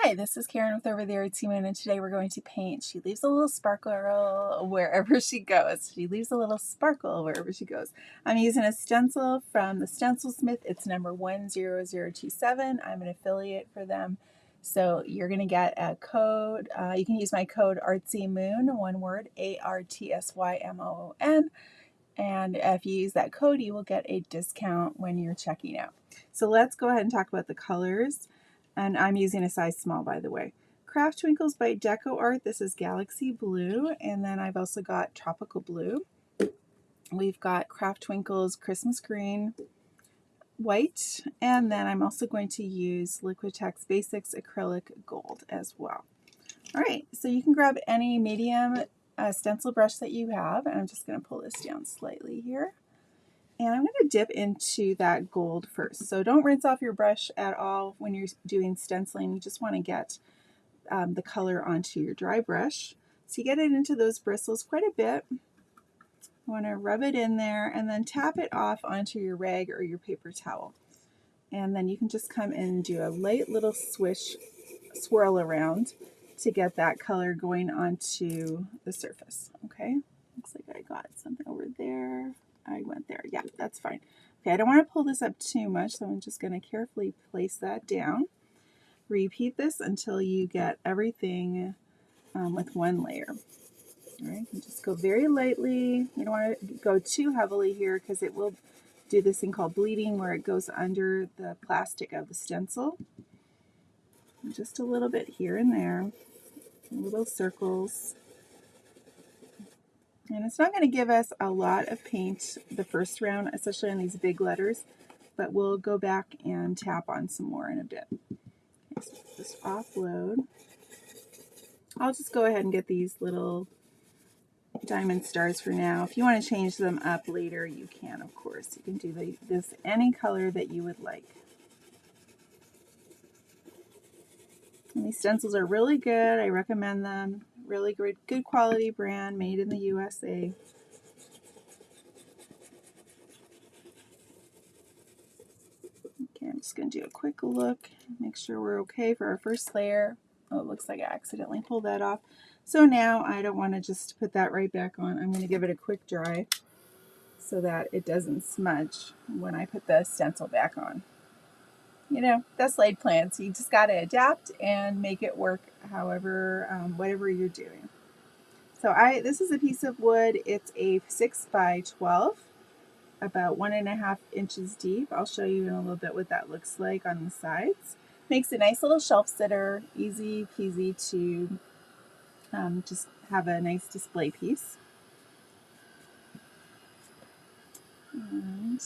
Hi, this is Karen with Over the Artsy Moon, and today we're going to paint. She leaves a little sparkle wherever she goes. She leaves a little sparkle wherever she goes. I'm using a stencil from the Stencilsmith. It's number 10027. I'm an affiliate for them. So you're going to get a code. You can use my code Artsy Moon, one word, ARTSYMOON. And if you use that code, you will get a discount when you're checking out. So let's go ahead and talk about the colors. And I'm using a size small, by the way. Craft Twinkles by DecoArt. This is Galaxy Blue. And then I've also got Tropical Blue. We've got Craft Twinkles Christmas Green, White. And then I'm also going to use Liquitex Basics Acrylic Gold as well. All right, so you can grab any medium stencil brush that you have. And I'm just going to pull this down slightly here. And I'm going to dip into that gold first. So don't rinse off your brush at all when you're doing stenciling. You just want to get the color onto your dry brush. So you get it into those bristles quite a bit. You want to rub it in there and then tap it off onto your rag or your paper towel. And then you can just come in and do a light little swirl around to get that color going onto the surface. Okay, looks like I got something over there. I went there. Yeah, that's fine. Okay, I don't want to pull this up too much, so I'm just going to carefully place that down. Repeat this until you get everything with one layer. All right, and just go very lightly. You don't want to go too heavily here because it will do this thing called bleeding where it goes under the plastic of the stencil. And just a little bit here and there, little circles. And it's not going to give us a lot of paint the first round, especially on these big letters, but we'll go back and tap on some more in a bit. Okay, so just offload. I'll just go ahead and get these little diamond stars for now. If you want to change them up later, you can, of course. You can do this any color that you would like. And these stencils are really good. I recommend them. Really good quality brand, made in the USA. Okay, I'm just going to do a quick look, make sure we're okay for our first layer. Oh, it looks like I accidentally pulled that off. So now I don't want to just put that right back on. I'm going to give it a quick dry so that it doesn't smudge when I put the stencil back on. You know, that's laid plans. You just got to adapt and make it work however, whatever you're doing. So this is a piece of wood. It's a 6 by 12, about 1.5 inches deep. I'll show you in a little bit what that looks like on the sides. Makes a nice little shelf sitter, easy peasy to just have a nice display piece. And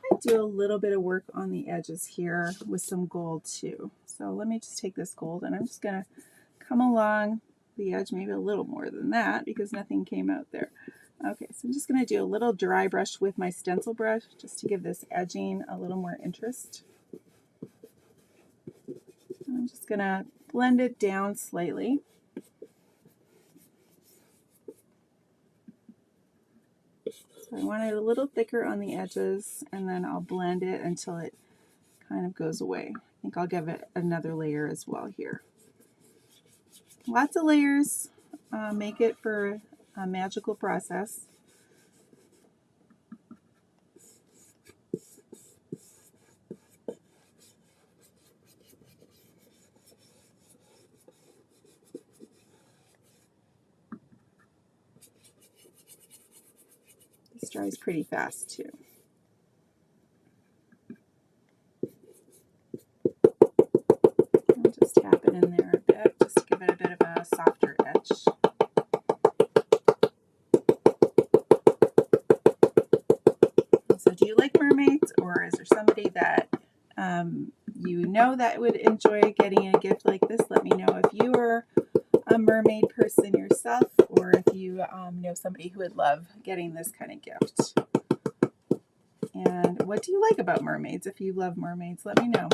I do a little bit of work on the edges here with some gold too. So let me just take this gold and I'm just going to come along the edge, maybe a little more than that because nothing came out there. Okay, so I'm just going to do a little dry brush with my stencil brush just to give this edging a little more interest. I'm just going to blend it down slightly. So I want it a little thicker on the edges, and then I'll blend it until it kind of goes away. I think I'll give it another layer as well here. Lots of layers make it for a magical process. This dries pretty fast too. I'll just tap it in there a bit just to give it a bit of a softer edge. So do you like mermaids, or is there somebody that you know that would enjoy getting a gift like this? Let me know if you are a mermaid person yourself, or if you know somebody who would love getting this kind of gift. And what do you like about mermaids? If you love mermaids, let me know.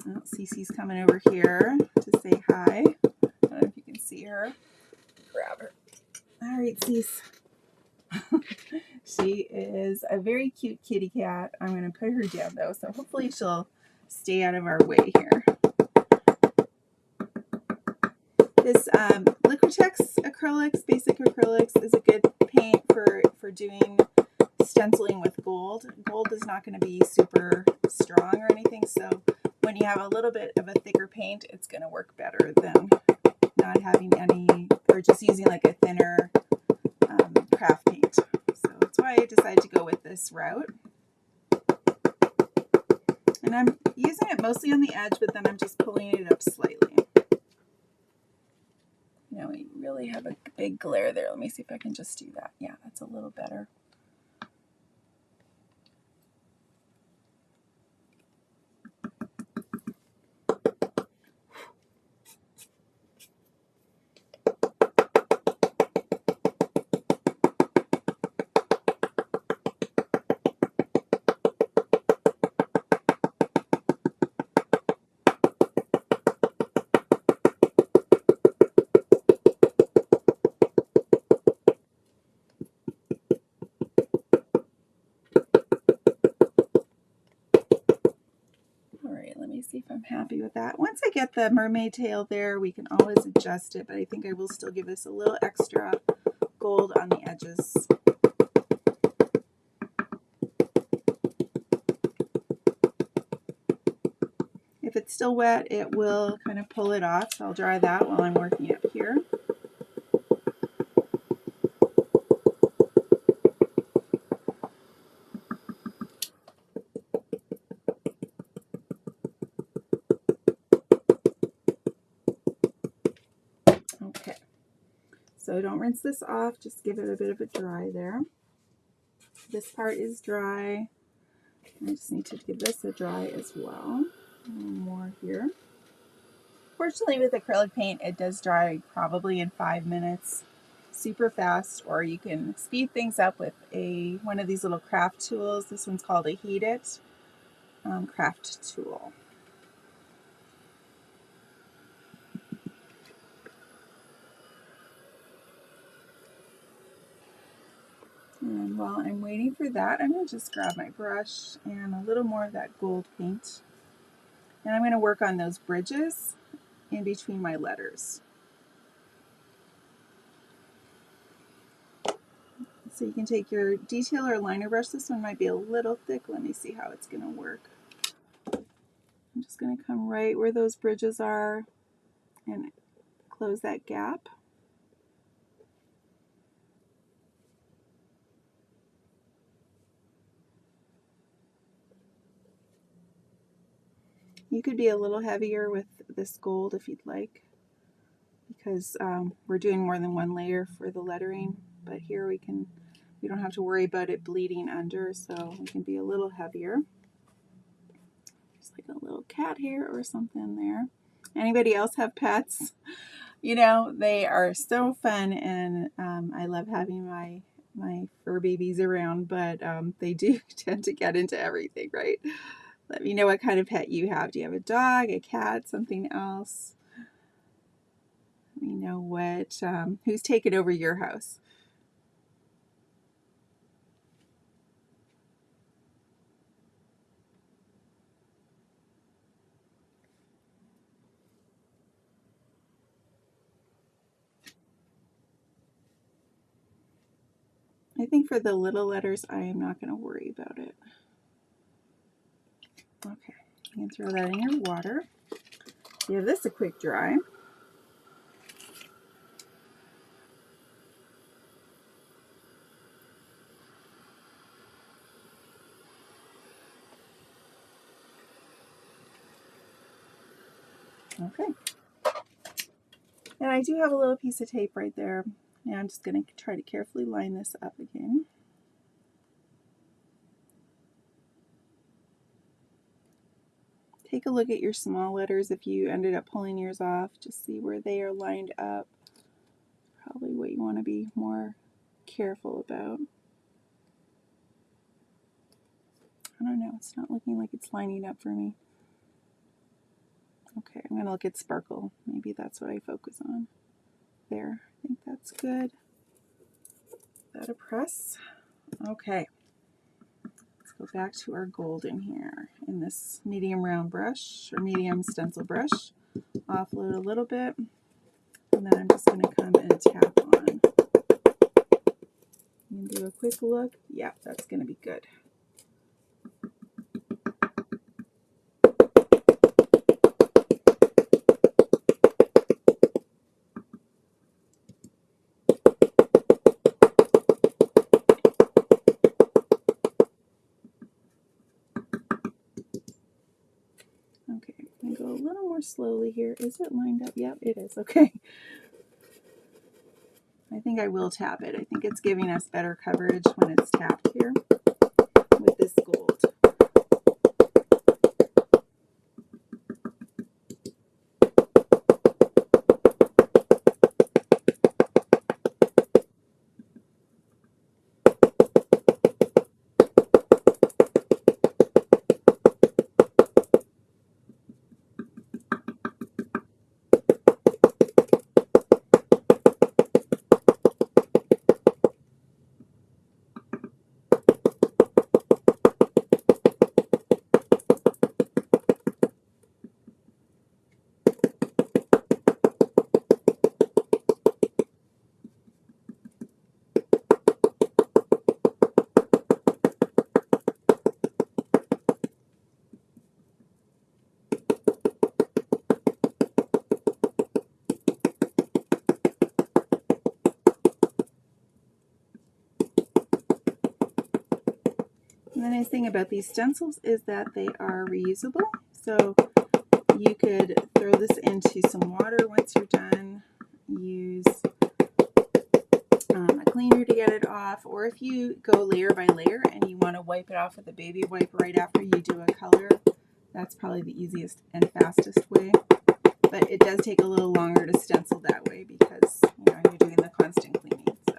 Oh, Cece's coming over here to say hi. I don't know if you can see her. Grab her. All right, Cece. She is a very cute kitty cat. I'm going to put her down though, so hopefully she'll stay out of our way here. This Liquitex acrylics, basic acrylics, is a good paint for doing stenciling with gold. Gold is not going to be super strong or anything, so when you have a little bit of a thicker paint, it's going to work better than not having any, or just using like a thinner craft paint. So that's why I decided to go with this route. And I'm using it mostly on the edge, but then I'm just pulling it up slightly. You know, we really have a big glare there. Let me see if I can just do that. Yeah, that's a little better. See if I'm happy with that. Once I get the mermaid tail there, we can always adjust it, but I think I will still give this a little extra gold on the edges. If it's still wet, it will kind of pull it off, so I'll dry that while I'm working up here. Okay, so don't rinse this off, just give it a bit of a dry there. This part is dry. I just need to give this a dry as well. More here. Fortunately, with acrylic paint, it does dry probably in 5 minutes, super fast, or you can speed things up with one of these little craft tools. This one's called a Heat It craft tool. And while I'm waiting for that, I'm going to just grab my brush and a little more of that gold paint. And I'm going to work on those bridges in between my letters. So you can take your detail or liner brush. This one might be a little thick. Let me see how it's going to work. I'm just going to come right where those bridges are and close that gap. You could be a little heavier with this gold if you'd like, because we're doing more than one layer for the lettering, but here we don't have to worry about it bleeding under, so we can be a little heavier. Just like a little cat hair or something there. Anybody else have pets? You know, they are so fun, and I love having my fur babies around, but they do tend to get into everything, right? Let me know what kind of pet you have. Do you have a dog, a cat, something else? Let me know who's taken over your house. I think for the little letters, I am not going to worry about it. Okay, you can throw that in your water. Give this a quick dry. Okay. And I do have a little piece of tape right there. Now I'm just going to try to carefully line this up again. Take a look at your small letters if you ended up pulling yours off. Just see where they are lined up. Probably what you want to be more careful about. I don't know, it's not looking like it's lining up for me. Okay, I'm going to look at sparkle. Maybe that's what I focus on. There, I think that's good. That a press. Okay, let's go back to our golden here in this medium round brush or medium stencil brush. Offload a little bit, and then I'm just going to come and tap on and do a quick look. Yeah, that's going to be good. Okay, I'm going to go a little more slowly here. Is it lined up? Yep, it is. Okay. I think I will tap it. I think it's giving us better coverage when it's tapped here with this gold. The nice thing about these stencils is that they are reusable, so you could throw this into some water once you're done, use a cleaner to get it off, or if you go layer by layer and you want to wipe it off with a baby wipe right after you do a color, that's probably the easiest and fastest way. But it does take a little longer to stencil that way because you're doing the constant cleaning. So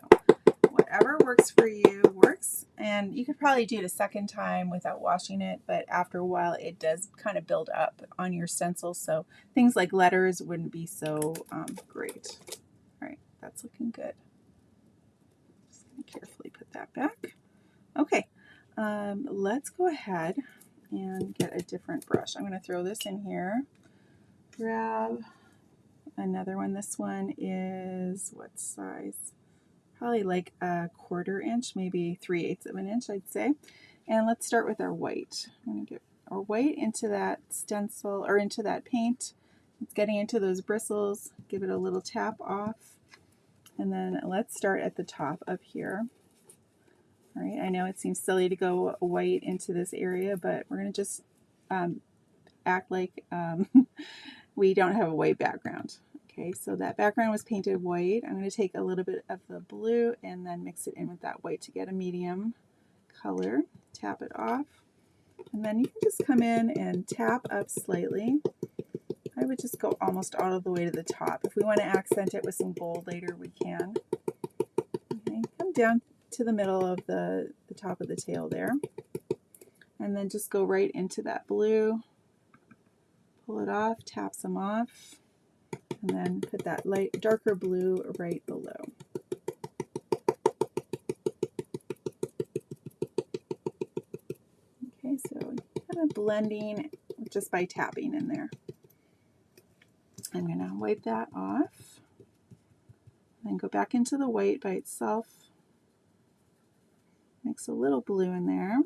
whatever works for you works. And you could probably do it a second time without washing it, but after a while it does kind of build up on your stencil, so things like letters wouldn't be so great. All right, that's looking good. Just going to carefully put that back. Okay, let's go ahead and get a different brush. I'm going to throw this in here. Grab another one. This one is what size? Probably like a 1/4 inch, maybe 3/8 of an inch, I'd say. And let's start with our white. I'm going to get our white into that stencil or into that paint. It's getting into those bristles. Give it a little tap off. And then let's start at the top up here. All right, I know it seems silly to go white into this area, but we're going to just act like we don't have a white background. Okay, so that background was painted white. I'm going to take a little bit of the blue and then mix it in with that white to get a medium color. Tap it off. And then you can just come in and tap up slightly. I would just go almost all of the way to the top. If we want to accent it with some gold later, we can. Okay, come down to the middle of the top of the tail there. And then just go right into that blue. Pull it off, tap some off. And then put that darker blue right below. Okay, so kind of blending just by tapping in there. I'm going to wipe that off. Then go back into the white by itself. Mix a little blue in there.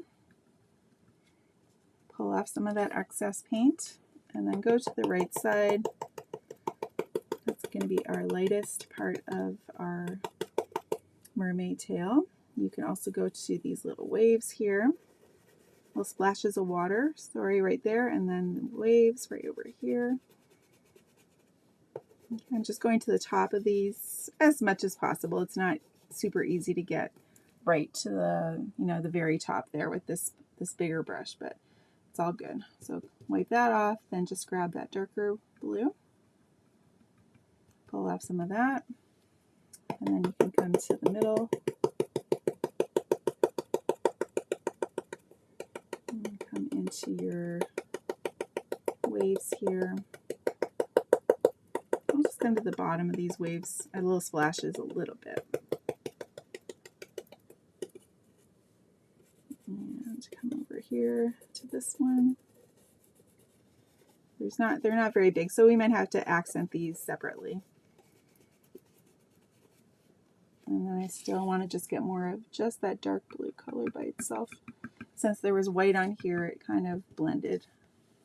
Pull off some of that excess paint. And then go to the right side. That's going to be our lightest part of our mermaid tail. You can also go to these little waves here. Little splashes of water, sorry, right there, and then waves right over here. I'm just going to the top of these as much as possible. It's not super easy to get right to the, the very top there with this bigger brush, but it's all good. So wipe that off, then just grab that darker blue. Pull off some of that, and then you can come to the middle and come into your waves here. I'll just come to the bottom of these waves, little splashes a little bit. here to this one. They're not very big, so we might have to accent these separately. And then I still want to just get more of just that dark blue color by itself. Since there was white on here, it kind of blended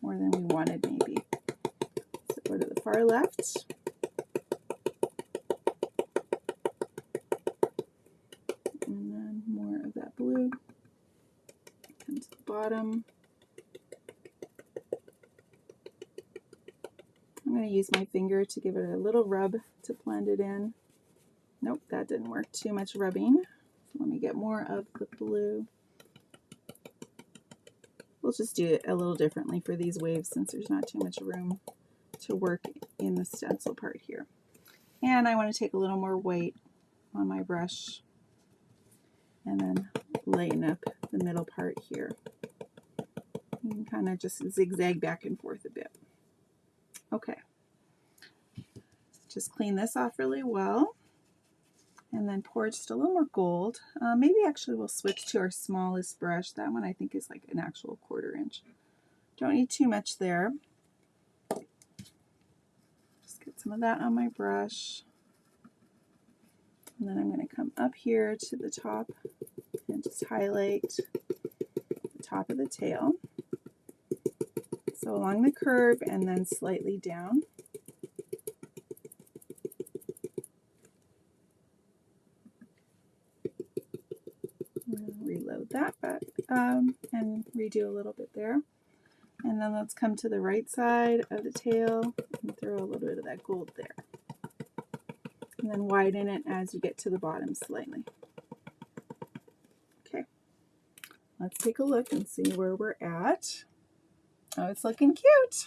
more than we wanted maybe. So go to the far left. And then more of that blue. Come to the bottom. I'm going to use my finger to give it a little rub to blend it in. Nope, that didn't work. Too much rubbing. So let me get more of the blue. We'll just do it a little differently for these waves since there's not too much room to work in the stencil part here. And I want to take a little more white on my brush and then lighten up the middle part here. You can kind of just zigzag back and forth a bit. Okay. Just clean this off really well. And then pour just a little more gold. Maybe actually we'll switch to our smallest brush. That one I think is like an actual 1/4 inch. Don't need too much there. Just get some of that on my brush. And then I'm going to come up here to the top and just highlight the top of the tail. So along the curve and then slightly down. Reload that back and redo a little bit there. And then let's come to the right side of the tail and throw a little bit of that gold there. And then widen it as you get to the bottom slightly. Okay, let's take a look and see where we're at. Oh, it's looking cute.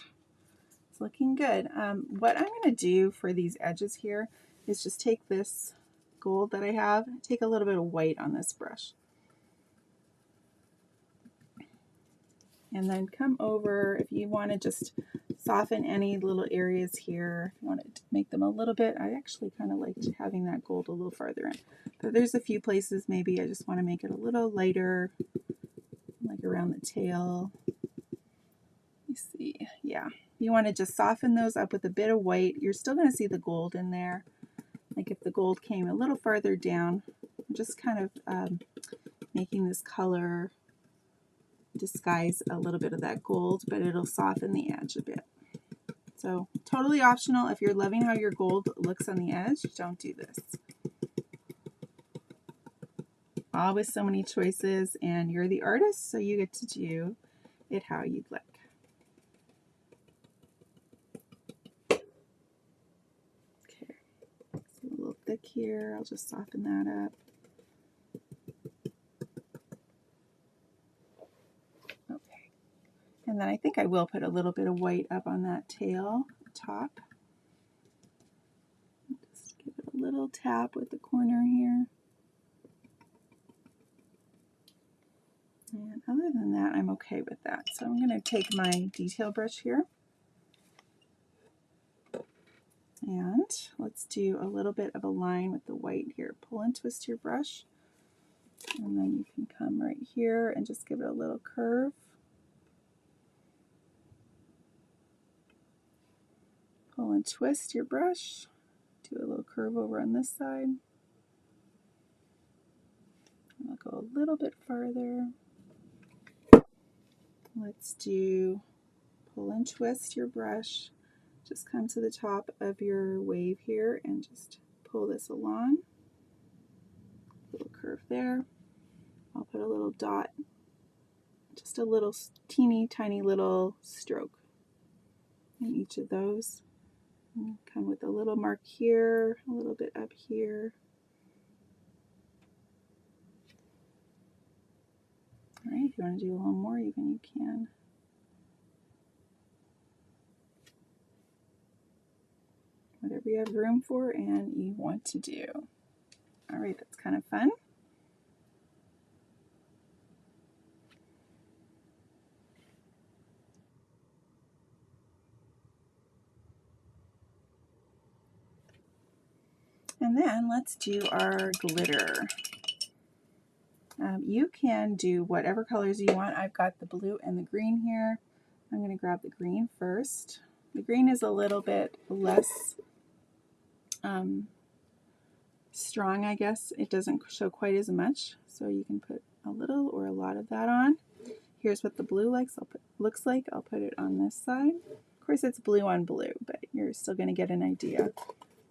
It's looking good. What I'm going to do for these edges here is just take this gold that I have, take a little bit of white on this brush. And then come over, if you want to just soften any little areas here, if you want to make them a little bit, I actually kind of liked having that gold a little farther in. But there's a few places maybe I just want to make it a little lighter, like around the tail. You see, yeah. You want to just soften those up with a bit of white. You're still going to see the gold in there. Like if the gold came a little farther down, just kind of making this color disguise a little bit of that gold, but it'll soften the edge a bit. So totally optional. If you're loving how your gold looks on the edge, don't do this. Always so many choices, and you're the artist, so you get to do it how you'd like. Okay, it's a little thick here. I'll just soften that up. And then I think I will put a little bit of white up on that tail top. Just give it a little tap with the corner here. And other than that, I'm okay with that. So I'm going to take my detail brush here. And let's do a little bit of a line with the white here. Pull and twist your brush. And then you can come right here and just give it a little curve. Pull and twist your brush. Do a little curve over on this side. And I'll go a little bit farther. Let's do pull and twist your brush. Just come to the top of your wave here and just pull this along. Little curve there. I'll put a little dot, just a little teeny tiny little stroke in each of those. And come with a little mark here, a little bit up here. All right, if you want to do a little more, even you can. Whatever you have room for and you want to do. All right, that's kind of fun. And then let's do our glitter. You can do whatever colors you want. I've got the blue and the green here. I'm going to grab the green first. The green is a little bit less strong, I guess. It doesn't show quite as much, so you can put a little or a lot of that on. Here's what the blue looks like. I'll put it on this side. Of course, it's blue on blue, but you're still going to get an idea.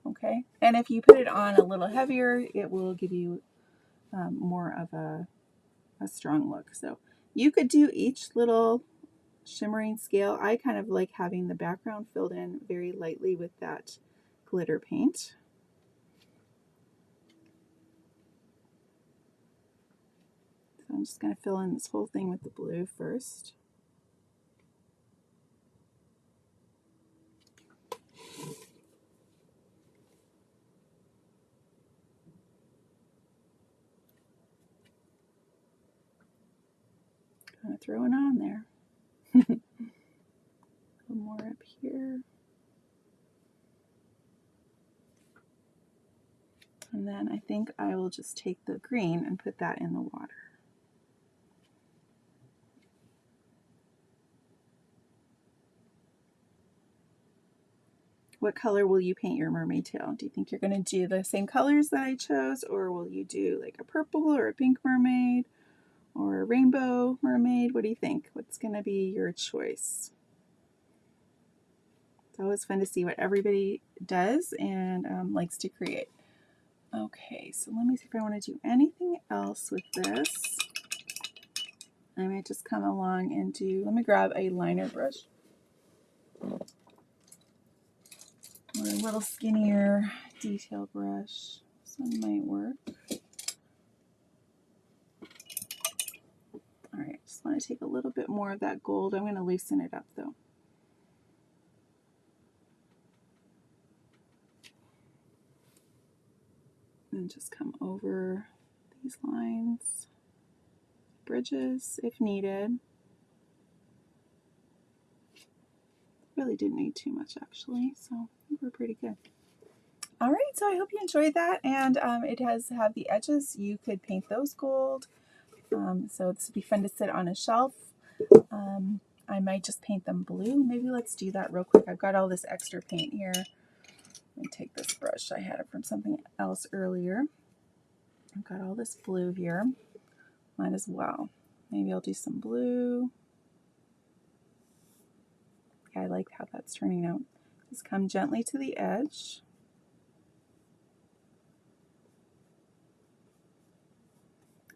Okay, and if you put it on a little heavier, it will give you more of a strong look. So you could do each little shimmering scale. I kind of like having the background filled in very lightly with that glitter paint. So I'm just going to fill in this whole thing with the blue first. Kind of throwing on there. A little more up here. And then I think I will just take the green and put that in the water. What color will you paint your mermaid tail? Do you think you're going to do the same colors that I chose, or will you do like a purple or a pink mermaid or a rainbow mermaid? What do you think? What's going to be your choice? It's always fun to see what everybody does and likes to create. Okay, so let me see if I want to do anything else with this. I might just come along and do, let me grab a liner brush. Or a little skinnier detail brush. This one might work. All right, just want to take a little bit more of that gold. I'm going to loosen it up though. And just come over these lines, bridges if needed. Really didn't need too much actually, so I think we're pretty good. All right, so I hope you enjoyed that, and it has have the edges. You could paint those gold, so this would be fun to sit on a shelf. I might just paint them blue. Maybe let's do that real quick. I've got all this extra paint here. Let me take this brush. I had it from something else earlier. I've got all this blue here. Might as well. Maybe I'll do some blue. Yeah, I like how that's turning out. Just come gently to the edge.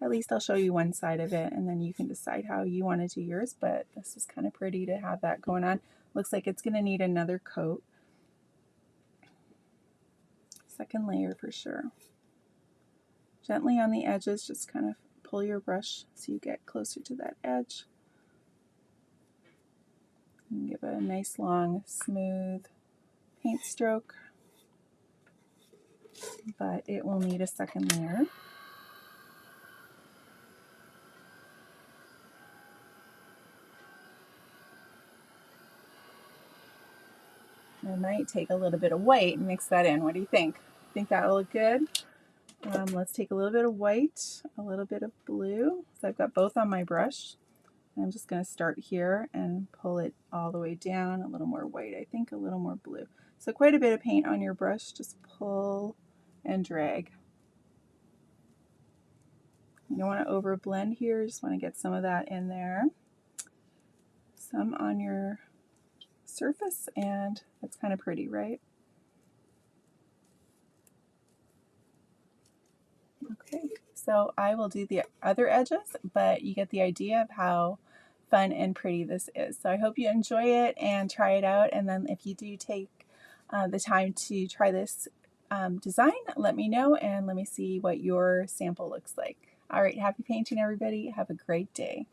At least I'll show you one side of it, and then you can decide how you want to do yours, but this is kind of pretty to have that going on. Looks like it's going to need another coat. Second layer for sure. Gently on the edges, just kind of pull your brush so you get closer to that edge. And give it a nice long smooth paint stroke, but it will need a second layer. I might take a little bit of white and mix that in. What do you think? Think that'll look good? Let's take a little bit of white, a little bit of blue. So I've got both on my brush. I'm just going to start here and pull it all the way down. A little more white, I think, a little more blue. So quite a bit of paint on your brush. Just pull and drag. You don't want to over blend here. You just want to get some of that in there. Some on your surface, and that's kind of pretty, right? Okay, so I will do the other edges, but you get the idea of how fun and pretty this is. So I hope you enjoy it and try it out. And then if you do take the time to try this design, let me know and let me see what your sample looks like. All right, happy painting, everybody. Have a great day.